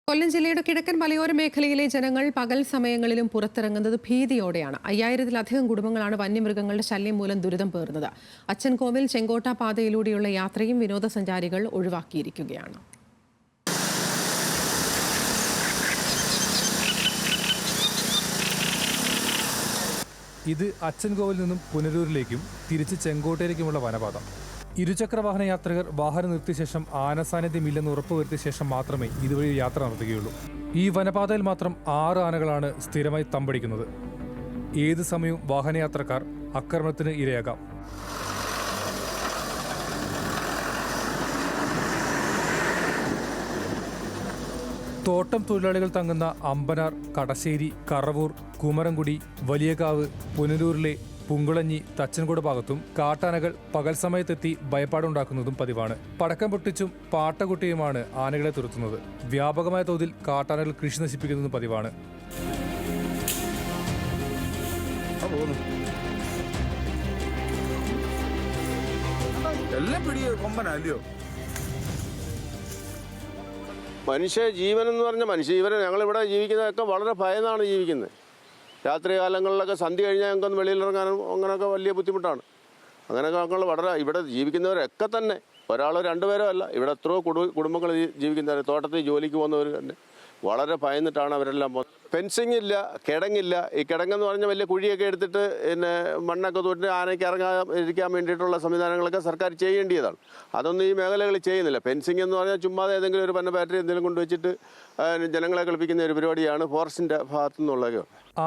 കൊല്ലം ജില്ലയുടെ കിഴക്കൻ മലയോര മേഖലയിലെ ജനങ്ങൾ പകൽ സമയങ്ങളിലും പുറത്തിറങ്ങുന്നത് ഭീതിയോടെയാണ്. 5000-ലധികം കുടുംബങ്ങളാണ് വന്യമൃഗങ്ങളുടെ ശല്യം മൂലം ദുരിതം പേറുന്നത്. അച്ചൻകോവിൽ ചെങ്കോട്ട പാതയിലൂടെയുള്ള യാത്രയും വിനോദസഞ്ചാരികൾ ഒഴിവാക്കിയിരിക്കുകയാണ്. ഇത് അച്ചൻകോവിൽ നിന്നും പുനലൂരിലേക്കും തിരിച്ച് ചെങ്കോട്ടയിലേക്കുമുള്ള വനപാത. ഇരുചക്ര വാഹന യാത്രികർ വാഹനം നിർത്തിയ ശേഷം ആന സാന്നിധ്യമില്ലെന്ന് ഉറപ്പുവരുത്തിയ ശേഷം മാത്രമേ ഇതുവഴി യാത്ര നടത്തുകയുള്ളൂ. ഈ വനപാതയിൽ മാത്രം 6 ആനകളാണ് സ്ഥിരമായി തമ്പടിക്കുന്നത്. ഏത് സമയവും വാഹനയാത്രക്കാർ ആക്രമണത്തിന് ഇരയാകാം. തോട്ടം തൊഴിലാളികൾ തങ്ങുന്ന അമ്പനാർ, കടശ്ശേരി, കറവൂർ, കുമരംകുടി, വലിയകാവ്, പുനലൂരിലെ പുങ്കുളഞ്ഞി, തച്ചൻകോട് ഭാഗത്തും കാട്ടാനകൾ പകൽ സമയത്തെത്തി ഭയപ്പാടുണ്ടാക്കുന്നതും പതിവാണ്. പടക്കം പൊട്ടിച്ചും പാട്ടകുട്ടിയുമാണ് ആനകളെ തുരത്തുന്നത്. വ്യാപകമായ തോതിൽ കാട്ടാനകൾ കൃഷി നശിപ്പിക്കുന്നതും പതിവാണ്. മനുഷ്യ ജീവൻ എന്ന് പറഞ്ഞാൽ മനുഷ്യജീവൻ ഞങ്ങളിവിടെ ജീവിക്കുന്നതൊക്കെ വളരെ ഭയന്നാണ് ജീവിക്കുന്നത്. രാത്രി കാലങ്ങളിലൊക്കെ സന്ധ്യ കഴിഞ്ഞാൽ ഞങ്ങൾക്കൊന്ന് വെളിയിലിറങ്ങാനും അങ്ങനെയൊക്കെ വലിയ ബുദ്ധിമുട്ടാണ്. അങ്ങനെയൊക്കെ ഞങ്ങൾ വളരെ ഇവിടെ ജീവിക്കുന്നവരൊക്കെ തന്നെ ഒരാളോ 2 പേരോ അല്ല, ഇവിടെ എത്രയോ കുടുംബങ്ങൾ ജീവിക്കുന്നവർ, തോട്ടത്തിൽ ജോലിക്ക് പോകുന്നവർ തന്നെ വളരെ ഭയന്നിട്ടാണ് അവരെല്ലാം പോകുന്നത്. ഫെൻസിങ് ഇല്ല, കിടങ്ങില്ല. ഈ കിടങ്ങെന്ന് പറഞ്ഞാൽ വലിയ കുഴിയൊക്കെ എടുത്തിട്ട് പിന്നെ മണ്ണൊക്കെ തൊട്ട് ആനയ്ക്ക് ഇരിക്കാൻ വേണ്ടിയിട്ടുള്ള സംവിധാനങ്ങളൊക്കെ സർക്കാർ ചെയ്യേണ്ടതാണ്. അതൊന്നും ഈ മേഖലകളിൽ ചെയ്യുന്നില്ല. ഫെൻസിങ് എന്ന് പറഞ്ഞാൽ ചുമ്മാതെ ഏതെങ്കിലും ഒരു പന്ന ബാറ്ററി എന്തെങ്കിലും കൊണ്ടുവച്ചിട്ട് ജനങ്ങളെ കളിപ്പിക്കുന്ന ഒരു പരിപാടിയാണ് ഫോറസ്റ്റിൻ്റെ ഭാഗത്തു നിന്നുള്ളത്.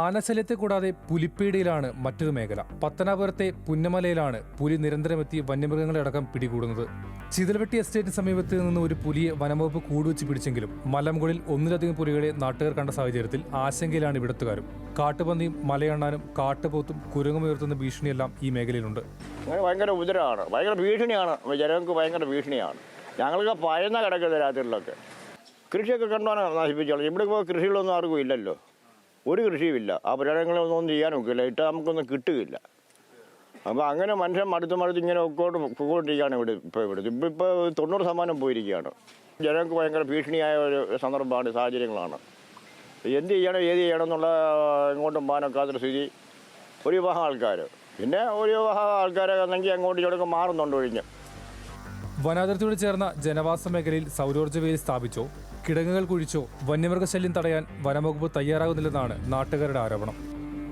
ആനശല്യത്തെ കൂടാതെ പുലിപ്പീടിയിലാണ് മറ്റൊരു മേഖല. പത്തനാപുരത്തെ പുന്നമലയിലാണ് പുലി നിരന്തരമെത്തി വന്യമൃഗങ്ങളെ അടക്കം പിടികൂടുന്നത്. ചിതൽവെട്ടി എസ്റ്റേറ്റിന് സമീപത്ത് നിന്ന് ഒരു പുലിയെ വനംവകുപ്പ് കൂടുവെച്ച് പിടിച്ചെങ്കിലും മലമുകളിൽ ഒന്നിലധികം പുലികളെ നാട്ടുകാർ കണ്ട സാഹചര്യത്തിൽ ആശങ്കയിലാണ് ഇവിടത്തുകാരും. കാട്ടുപന്നിയും മലയണ്ണാനും കാട്ടുപോത്തും കുരങ്ങുമുയർത്തുന്ന ഭീഷണിയെല്ലാം ഈ മേഖലയിലുണ്ട്. അങ്ങനെ ഭയങ്കര ഉപദ്രവമാണ്, ഭയങ്കര ഭീഷണിയാണ്, ജനങ്ങൾക്ക് ഭയങ്കര ഭീഷണിയാണ്. ഞങ്ങൾക്ക് പഴന്ന കിടക്കുന്ന രാത്രികളിലൊക്കെ കൃഷിയൊക്കെ കണ്ടാണ് നശിപ്പിച്ചോളൂ. ഇവിടെ ഇപ്പോൾ കൃഷികളൊന്നും ആർക്കും ഇല്ലല്ലോ, ഒരു കൃഷിയുമില്ല. ആ പ്രചാരങ്ങളൊന്നും ചെയ്യാൻ ഒക്കില്ല, ഇട്ടാൽ നമുക്കൊന്നും കിട്ടുകയില്ല. അപ്പോൾ അങ്ങനെ മനുഷ്യൻ മടുത്ത് ഇങ്ങനെ പോയിക്കൊണ്ടിരിക്കുകയാണ് ഇവിടെ 90% പോയിരിക്കുകയാണ്. ജനങ്ങൾക്ക് ഭയങ്കര ഭീഷണിയായ ഒരു സന്ദർഭമാണ്, സാഹചര്യങ്ങളാണ്. എന്ത് ചെയ്യണം ഏത് ചെയ്യണം എന്നുള്ള ഇങ്ങോട്ടും പോകാനൊക്കാത്തൊരു സ്ഥിതി ഒരു വിഭാഗം ആൾക്കാർ. പിന്നെ ഒരു വിഭാഗം ആൾക്കാരെ ആണെങ്കിൽ അങ്ങോട്ടും ഇങ്ങോട്ടൊക്കെ മാറുന്നുണ്ട് ഒഴിഞ്ഞ്. വനാതിർത്തിയോട് ചേർന്ന ജനവാസ മേഖലയിൽ സൗരോർജ്ജ വേലി സ്ഥാപിച്ചോ കിടങ്ങുകൾ കുഴിച്ചോ വന്യമൃഗശല്യം തടയാൻ വനംവകുപ്പ് തയ്യാറാകുന്നില്ലെന്നാണ് നാട്ടുകാരുടെ ആരോപണം.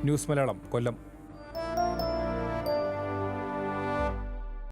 ന്യൂസ് മലയാളം, കൊല്ലം.